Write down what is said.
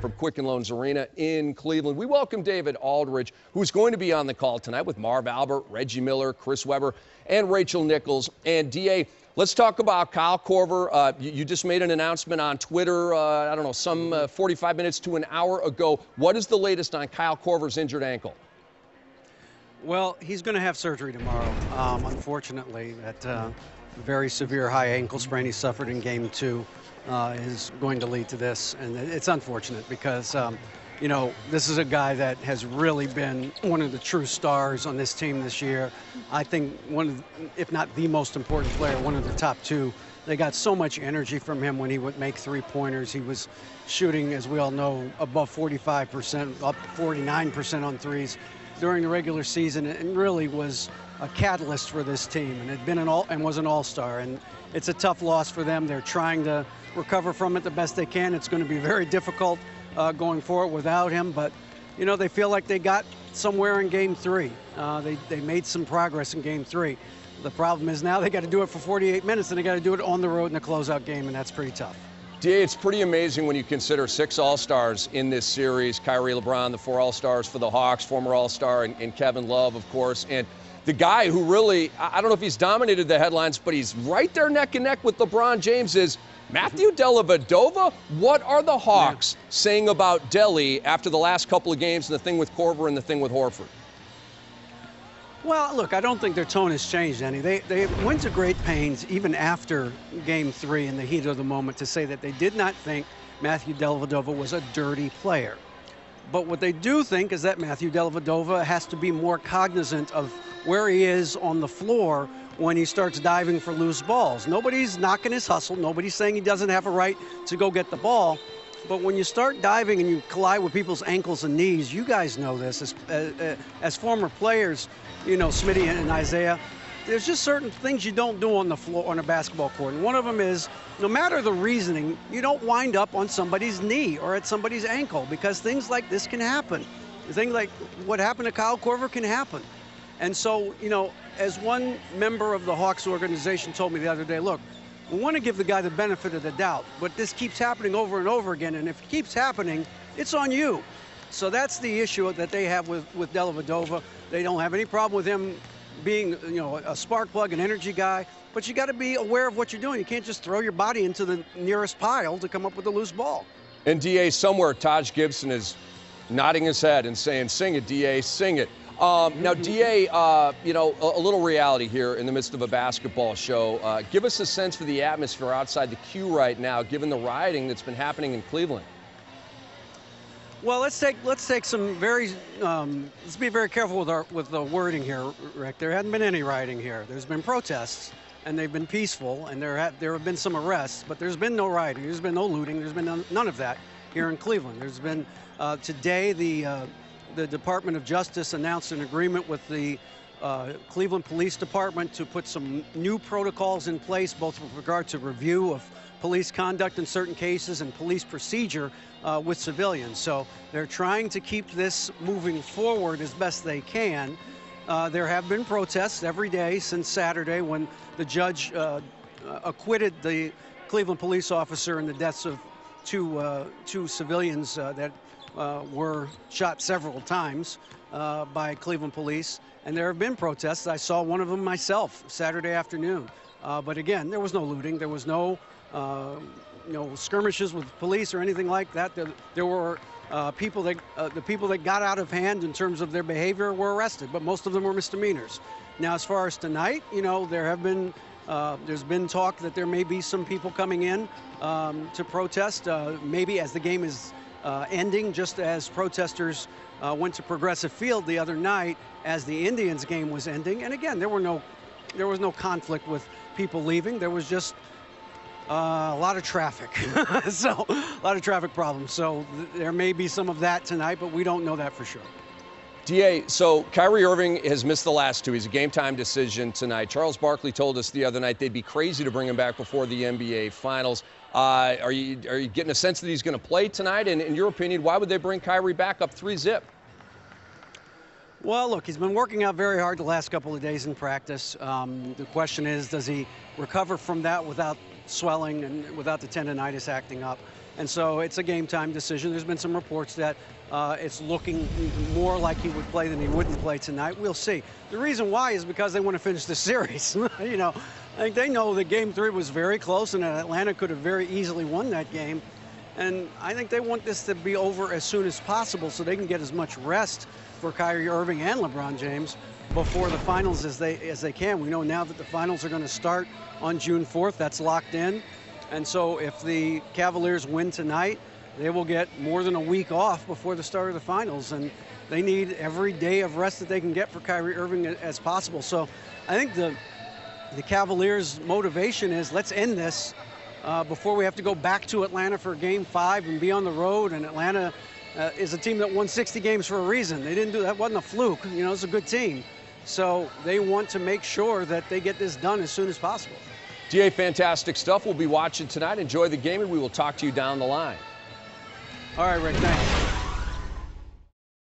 from Quicken Loans Arena in Cleveland. We welcome David Aldridge, who's going to be on the call tonight with Marv Albert, Reggie Miller, Chris Webber, and Rachel Nichols. And DA, let's talk about Kyle Korver. You just made an announcement on Twitter, I don't know, some 45 minutes to an hour ago. What is the latest on Kyle Korver's injured ankle? Well, he's going to have surgery tomorrow. Unfortunately, that very severe high ankle sprain he suffered in Game 2 is going to lead to this. And it's unfortunate because, you know, this is a guy that has really been one of the true stars on this team this year. I think one of, if not the most important player, one of the top two. They got so much energy from him when he would make three-pointers. He was shooting, as we all know, above 45%, up 49% on threes during the regular season, and really was a catalyst for this team, and had been was an all-star. And it's a tough loss for them. They're trying to recover from it the best they can. It's going to be very difficult going forward without him, but you know, they feel like they got somewhere in Game 3. They made some progress in Game 3. The problem is now they got to do it for 48 minutes, and they got to do it on the road in a closeout game, and that's pretty tough. DA, it's pretty amazing when you consider 6 All-Stars in this series. Kyrie, LeBron, the 4 All-Stars for the Hawks, former All-Star, and Kevin Love, of course. And the guy who really, I don't know if he's dominated the headlines, but he's right there neck and neck with LeBron James is Matthew Dellavedova. What are the Hawks saying about Delly after the last couple of games, and the thing with Korver and the thing with Horford? Well, look, I don't think their tone has changed any. They went to great pains, even after Game 3 in the heat of the moment, to say that they did not think Matthew Dellavedova was a dirty player. But what they do think is that Matthew Dellavedova has to be more cognizant of where he is on the floor when he starts diving for loose balls. Nobody's knocking his hustle. Nobody's saying he doesn't have a right to go get the ball. But when you start diving and you collide with people's ankles and knees, you guys know this as former players, you know, Smitty and Isaiah, there's just certain things you don't do on the floor on a basketball court. And one of them is, no matter the reasoning, you don't wind up on somebody's knee or at somebody's ankle, because things like this can happen. Things like what happened to Kyle Korver can happen. And so, you know, as one member of the Hawks organization told me the other day, look, we want to give the guy the benefit of the doubt, but this keeps happening over and over again, and if it keeps happening, it's on you. So that's the issue that they have with Dellavedova. They don't have any problem with him being, you know, a spark plug, an energy guy, but you got to be aware of what you're doing. You can't just throw your body into the nearest pile to come up with a loose ball. And DA, somewhere Taj Gibson is nodding his head and saying, "Sing it, DA, sing it." Now, DA, you know, a little reality here in the midst of a basketball show. Give us a sense for the atmosphere outside the Q right now, given the rioting that's been happening in Cleveland. Well, let's take some very let's be very careful with the wording here, Rick. There hasn't been any rioting here. There's been protests, and they've been peaceful, and there have been some arrests, but there's been no rioting. There's been no looting. There's been none of that here in Cleveland. There's been today the Department of Justice announced an agreement with the Cleveland Police Department to put some new protocols in place, both with regard to review of police conduct in certain cases and police procedure with civilians. So they're trying to keep this moving forward as best they can. There have been protests every day since Saturday, when the judge acquitted the Cleveland police officer in the deaths of two civilians that were shot several times by Cleveland police. And there have been protests. I saw one of them myself Saturday afternoon. But again, there was no looting. There was no skirmishes with police or anything like that. There were the people that got out of hand in terms of their behavior were arrested, but most of them were misdemeanors. Now, as far as tonight, you know, there's been talk that there may be some people coming in to protest, maybe as the game is ending, just as protesters went to Progressive Field the other night as the Indians game was ending. And again, there was no conflict with people leaving. There was just a lot of traffic, so a lot of traffic problems. So there may be some of that tonight, but we don't know that for sure. DA, so Kyrie Irving has missed the last 2. He's a game-time decision tonight. Charles Barkley told us the other night they'd be crazy to bring him back before the NBA Finals. Are you getting a sense that he's going to play tonight? And in your opinion, why would they bring Kyrie back up 3-zip? Well, look, he's been working out very hard the last couple of days in practice. The question is, does he recover from that without swelling and without the tendonitis acting up? And so it's a game time decision. There's been some reports that it's looking more like he would play than he wouldn't play tonight. We'll see. The reason why is because they want to finish the series. You know, I think they know that Game 3 was very close and that Atlanta could have very easily won that game. And I think they want this to be over as soon as possible so they can get as much rest for Kyrie Irving and LeBron James before the finals as they can. We know now that the finals are going to start on June 4th. That's locked in. And so if the Cavaliers win tonight, they will get more than a week off before the start of the finals. And they need every day of rest that they can get for Kyrie Irving as possible. So I think the Cavaliers' motivation is, let's end this before we have to go back to Atlanta for Game 5 and be on the road. And Atlanta is a team that won 60 games for a reason. They didn't do that. Wasn't a fluke. You know, it's a good team. So they want to make sure that they get this done as soon as possible. DA, fantastic stuff. We'll be watching tonight. Enjoy the game, and we will talk to you down the line. All right, Rick, thanks.